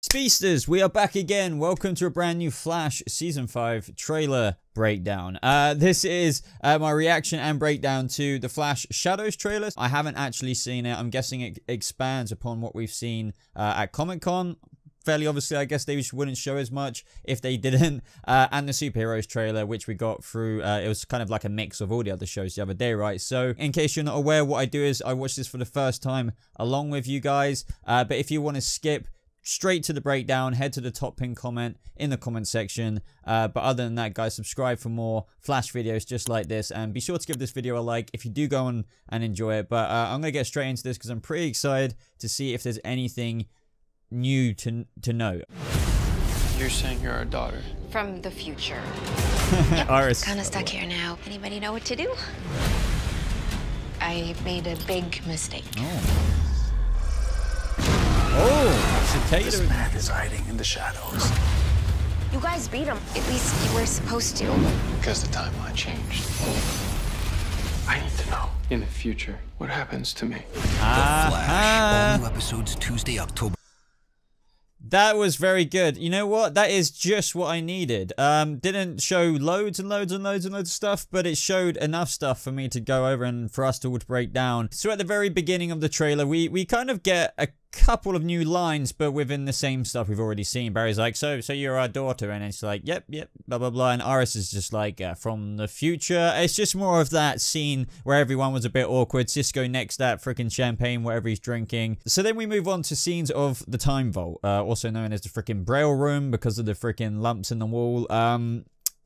Speedsters, we are back again. Welcome to a brand new Flash Season 5 trailer breakdown. This is my reaction and breakdown to the Flash Shadows trailer. I haven't actually seen it. I'm guessing it expands upon what we've seen at Comic-Con. Fairly obviously, I guess they wouldn't show as much if they didn't. And the Superheroes trailer, which we got through, it was kind of like a mix of all the other shows the other day, right? So, in case you're not aware, what I do is I watch this for the first time along with you guys. But if you want to skip straight to the breakdown, head to the top pinned comment in the comment section. But other than that, guys, subscribe for more Flash videos just like this, and be sure to give this video a like if you do go on and enjoy it. But I'm gonna get straight into this because I'm pretty excited to see if there's anything new to know. You're saying you're our daughter? From the future. Yep, Iris. Kind of stuck here now. Anybody know what to do? I made a big mistake. Oh, Cicada. This man is hiding in the shadows. You guys beat him. At least you were supposed to. Because the timeline changed. I need to know, in the future, what happens to me. The Flash. All new episodes Tuesday, October. That was very good. You know what? That is just what I needed. Didn't show loads and loads and loads and loads of stuff, but it showed enough stuff for me to go over and for us to break down. So at the very beginning of the trailer, we kind of get a couple of new lines, but within the same stuff we've already seen. Barry's like, so you're our daughter, and it's like, yep, blah blah blah, and Iris is just like, from the future. It's just more of that scene where everyone was a bit awkward. Cisco next that freaking champagne, whatever he's drinking. So then we move on to scenes of the time vault, also known as the freaking Braille room because of the freaking lumps in the wall.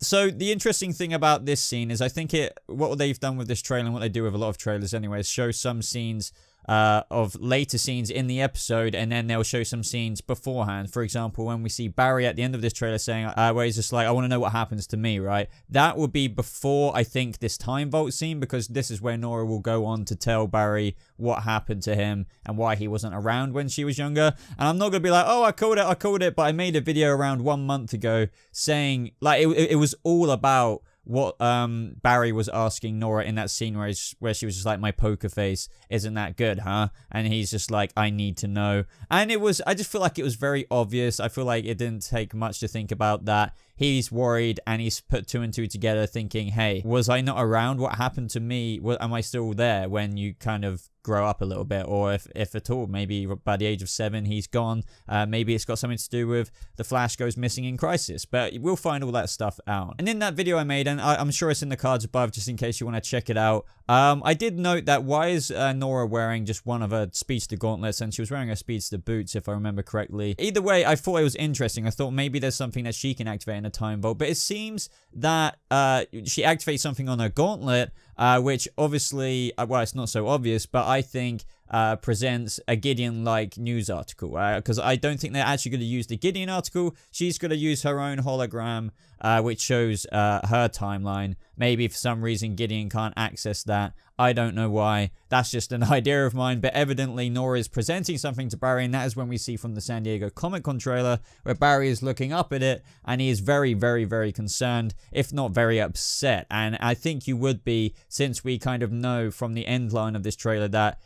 So the interesting thing about this scene is I think what they've done with this trailer, and what they do with a lot of trailers anyway, is show some scenes of later scenes in the episode, and then they'll show some scenes beforehand. For example, when we see Barry at the end of this trailer saying, where he's just like, I want to know what happens to me, right? That would be before, I think, this time vault scene, because this is where Nora will go on to tell Barry what happened to him and why he wasn't around when she was younger. And I'm not going to be like, oh, I called it, but I made a video around 1 month ago saying, like, it was all about what Barry was asking Nora in that scene where she was just like, my poker face, isn't that good, huh? And he's just like, I need to know. And I just feel like it was very obvious. I feel like it didn't take much to think about that. He's worried, and he's put two and two together thinking, hey, was I not around? What happened to me? Am I still there when you kind of grow up a little bit? Or if at all, maybe by the age of 7 he's gone. Maybe it's got something to do with the Flash goes missing in Crisis, but we'll find all that stuff out. And in that video I made, and I'm sure it's in the cards above just in case you want to check it out, I did note that why is Nora wearing just one of her Speedster gauntlets, and she was wearing her Speedster boots if I remember correctly. Either way, I thought it was interesting. I thought maybe there's something that she can activate in a time vault, but it seems that she activates something on her gauntlet, which obviously, well, it's not so obvious, but I think presents a Gideon-like news article, because I don't think they're actually going to use the Gideon article. She's going to use her own hologram, which shows her timeline. Maybe for some reason Gideon can't access that. I don't know why. That's just an idea of mine, but evidently Nora is presenting something to Barry, and that is when we see from the San Diego Comic-Con trailer where Barry is looking up at it, and he is very, very, very concerned, if not very upset. And I think you would be, since we kind of know from the end line of this trailer that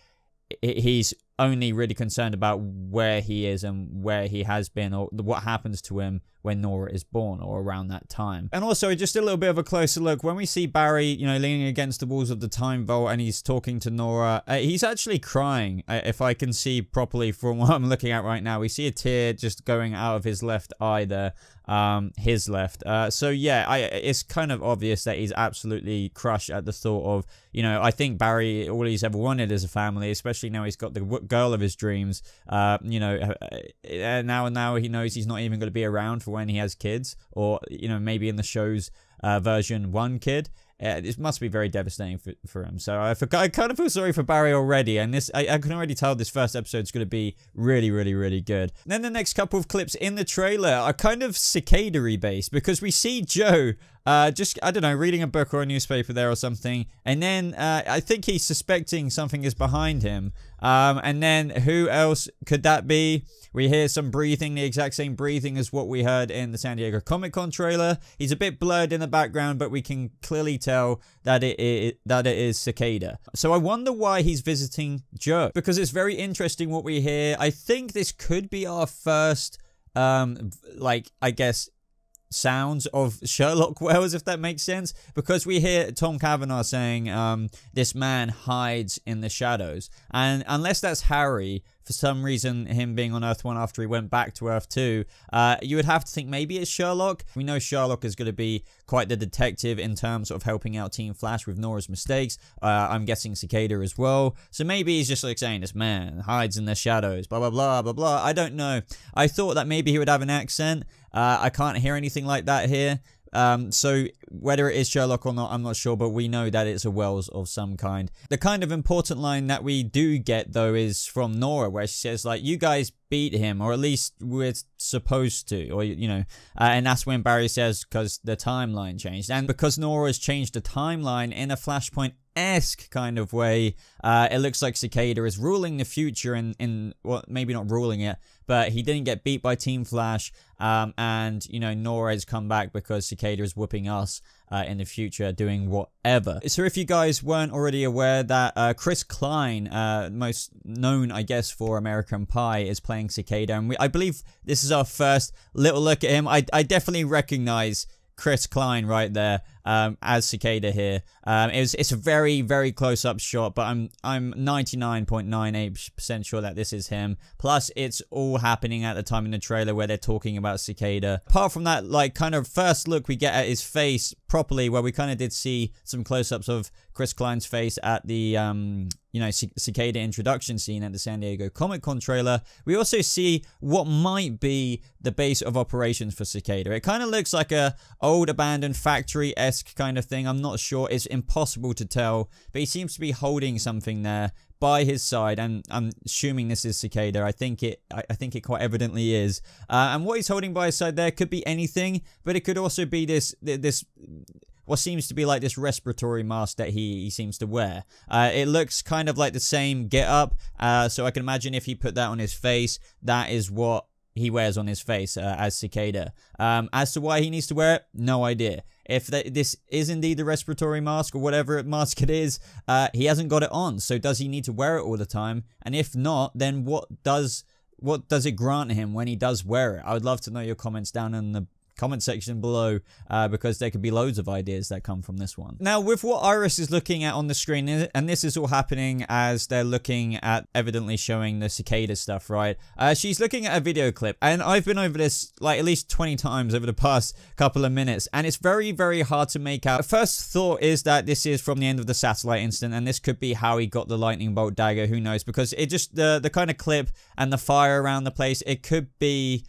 he's only really concerned about where he is and where he has been, or what happens to him when Nora is born or around that time. And also, just a little bit of a closer look, when we see Barry, you know, leaning against the walls of the time vault and he's talking to Nora, he's actually crying, if I can see properly from what I'm looking at right now. We see a tear just going out of his left eye there, his left. So yeah, it's kind of obvious that he's absolutely crushed at the thought of, you know, I think Barry, all he's ever wanted is a family, especially now he's got the girl of his dreams. You know, now he knows he's not even going to be around for when he has kids, or, you know, maybe in the show's version 1 kid. It must be very devastating for him. So I kind of feel sorry for Barry already, and this I can already tell this first episode is going to be really, really, really good. And then the next couple of clips in the trailer are kind of cicada-y based, because we see Joe just, I don't know, reading a book or a newspaper there or something, and then I think he's suspecting something is behind him, and then who else could that be? We hear some breathing, the exact same breathing as what we heard in the San Diego Comic-Con trailer. He's a bit blurred in the background, but we can clearly tell that it is Cicada. So I wonder why he's visiting Joe, because it's very interesting what we hear. I think this could be our first like, I guess, sounds of Sherlock Wells, if that makes sense, because we hear Tom Cavanaugh saying this man hides in the shadows, and unless that's Harry, for some reason, him being on Earth 1 after he went back to Earth 2, you would have to think maybe it's Sherlock. We know Sherlock is going to be quite the detective in terms of helping out Team Flash with Nora's mistakes. I'm guessing Cicada as well. So maybe he's just like saying this man hides in the shadows, blah, blah, blah, blah, blah. I don't know. I thought that maybe he would have an accent. I can't hear anything like that here. So whether it is Sherlock or not, I'm not sure, but we know that it's a Wells of some kind. The kind of important line that we do get, though, is from Nora, where she says, like, you guys beat him, or at least we're supposed to, or, you know, and that's when Barry says, because the timeline changed. And because Nora has changed the timeline in a Flashpoint-esque kind of way, it looks like Cicada is ruling the future in well, maybe not ruling it, but he didn't get beat by Team Flash, and, you know, Nora has come back because Cicada is whooping us in the future, doing whatever. So if you guys weren't already aware that Chris Klein, most known, I guess, for American Pie, is playing Cicada, and I believe this is our first little look at him. I definitely recognize Chris Klein right there as Cicada here. It's a very, very close-up shot, but I'm 99.98% sure that this is him. Plus, it's all happening at the time in the trailer where they're talking about Cicada. Apart from that, like, kind of first look we get at his face properly, where we kind of did see some close-ups of Chris Klein's face at the you know, Cicada introduction scene at the San Diego Comic-Con trailer. We also see what might be the base of operations for Cicada. It kind of looks like a old abandoned factory-esque kind of thing. I'm not sure. It's impossible to tell, but he seems to be holding something there by his side, and I'm assuming this is Cicada. I think it quite evidently is. And what he's holding by his side there could be anything, but it could also be this what seems to be like this respiratory mask that he seems to wear. It looks kind of like the same get-up, so I can imagine if he put that on his face, that is what he wears on his face as Cicada. As to why he needs to wear it, no idea. If this is indeed the respiratory mask or whatever mask it is, he hasn't got it on, so does he need to wear it all the time? And if not, then what does it grant him when he does wear it? I would love to know your comments down in the comment section below, because there could be loads of ideas that come from this one. Now, with what Iris is looking at on the screen, and this is all happening as they're looking at evidently showing the Cicada stuff, right? She's looking at a video clip, and I've been over this like at least 20 times over the past couple of minutes, and it's very, very hard to make out. The first thought is that this is from the end of the satellite incident, and this could be how he got the lightning bolt dagger, who knows, because it just, the kind of clip and the fire around the place, it could be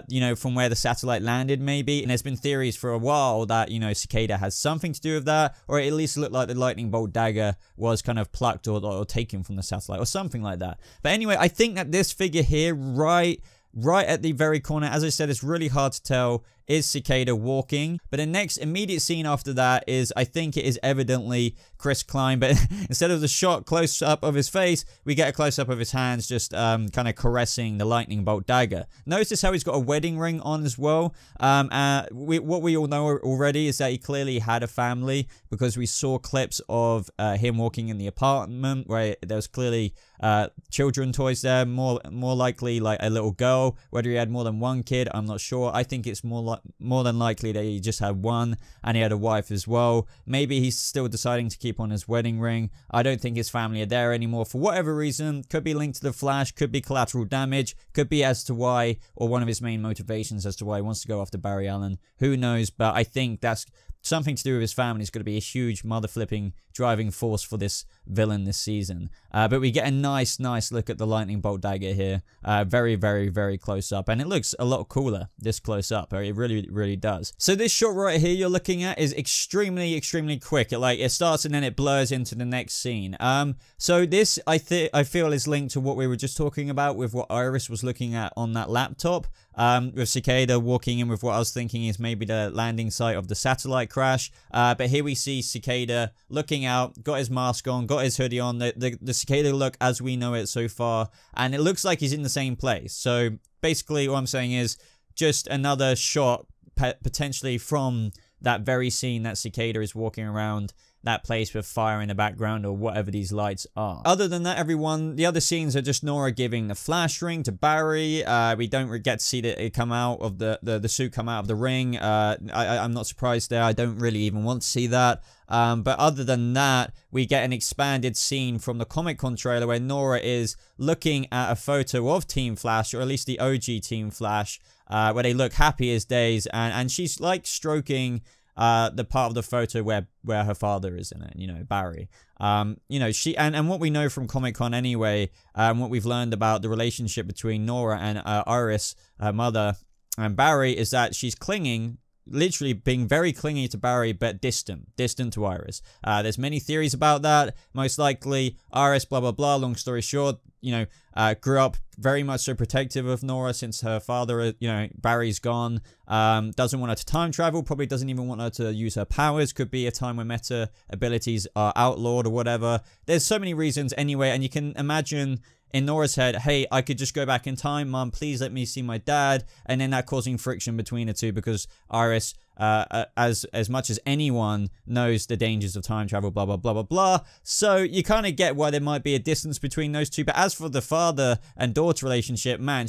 you know, from where the satellite landed, maybe. And there's been theories for a while that, you know, Cicada has something to do with that, or it at least looked like the lightning bolt dagger was kind of plucked or taken from the satellite or something like that. But anyway, I think that this figure here, right at the very corner, as I said, it's really hard to tell, is Cicada walking. But the next immediate scene after that is, I think it is evidently Chris Klein, but instead of the shot close up of his face, we get a close up of his hands just kind of caressing the lightning bolt dagger. Notice how he's got a wedding ring on as well. What we all know already is that he clearly had a family, because we saw clips of him walking in the apartment where there was clearly children toys there, more likely like a little girl. Whether he had more than one kid, I'm not sure. I think it's more than likely that he just had one, and he had a wife as well. Maybe he's still deciding to keep on his wedding ring. I don't think his family are there anymore for whatever reason. Could be linked to the Flash, could be collateral damage, could be as to why, or one of his main motivations as to why he wants to go after Barry Allen. Who knows? But I think that's something to do with his family. Is going to be a huge mother-flipping driving force for this villain this season. But we get a nice look at the lightning bolt dagger here. Very, very, very close up. And it looks a lot cooler this close up. It really, really does. So this shot right here you're looking at is extremely, extremely quick. It starts and then it blurs into the next scene. So this, I feel, is linked to what we were just talking about with what Iris was looking at on that laptop. With Cicada walking in with what I was thinking is maybe the landing site of the satellite crash. But here we see Cicada looking out, got his mask on, got his hoodie on, the Cicada look as we know it so far, and it looks like he's in the same place. So basically what I'm saying is just another shot potentially from that very scene that Cicada is walking around that place with fire in the background or whatever these lights are. Other than that, everyone, the other scenes are just Nora giving the flash ring to Barry. We don't get to see it come out of the suit come out of the ring. I'm not surprised there. I don't really even want to see that. But other than that, we get an expanded scene from the Comic-Con trailer where Nora is looking at a photo of Team Flash, or at least the OG Team Flash, where they look happy as days, and she's like stroking the part of the photo where her father is in it, you know, Barry. You know, she and what we know from Comic-Con anyway, what we've learned about the relationship between Nora and Iris, her mother, and Barry, is that she's clinging, literally being very clingy to Barry, but distant to Iris. There's many theories about that. Most likely Iris, blah blah blah, long story short, you know, grew up very much so protective of Nora since her father, you know, Barry's gone. Doesn't want her to time travel, probably doesn't even want her to use her powers. Could be a time when meta abilities are outlawed or whatever. There's so many reasons anyway, and you can imagine in Nora's head, hey, I could just go back in time, Mom, please let me see my dad, and then that causing friction between the two because Iris, as much as anyone, knows the dangers of time travel, blah, blah, blah, blah, blah. So you kind of get why there might be a distance between those two. But as for the father and daughter relationship, man,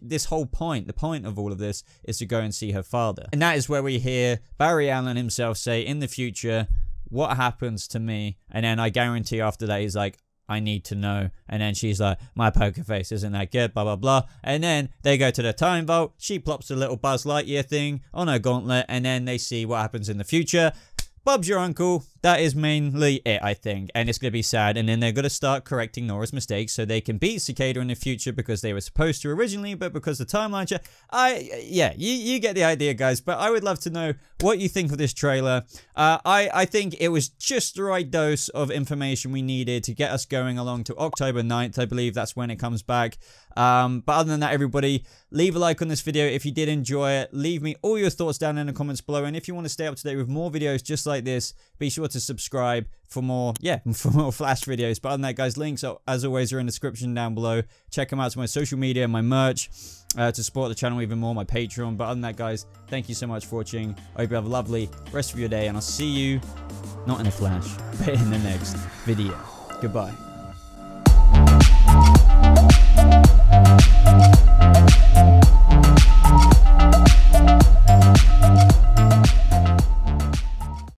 this whole point, the point of all of this is to go and see her father. And that is where we hear Barry Allen himself say, in the future, what happens to me? And then I guarantee after that, he's like, I need to know. And then she's like, my poker face isn't that good, blah, blah, blah. And then they go to the time vault. She plops a little Buzz Lightyear thing on her gauntlet. And then they see what happens in the future. Bob's your uncle. That is mainly it, I think. And it's going to be sad. And then they're going to start correcting Nora's mistakes so they can beat Cicada in the future because they were supposed to originally, but because the timeline... Yeah, you get the idea, guys. But I would love to know what you think of this trailer. I think it was just the right dose of information we needed to get us going along to October 9th. I believe that's when it comes back. But other than that, everybody, leave a like on this video if you did enjoy it. Leave me all your thoughts down in the comments below. And if you want to stay up to date with more videos just like this, be sure to subscribe for more, for more Flash videos. But other than that, guys, links, as always, are in the description down below. Check them out to my social media, my merch, to support the channel even more, my Patreon. But other than that, guys, thank you so much for watching. I hope you have a lovely rest of your day, and I'll see you, not in a Flash, but in the next video. Goodbye.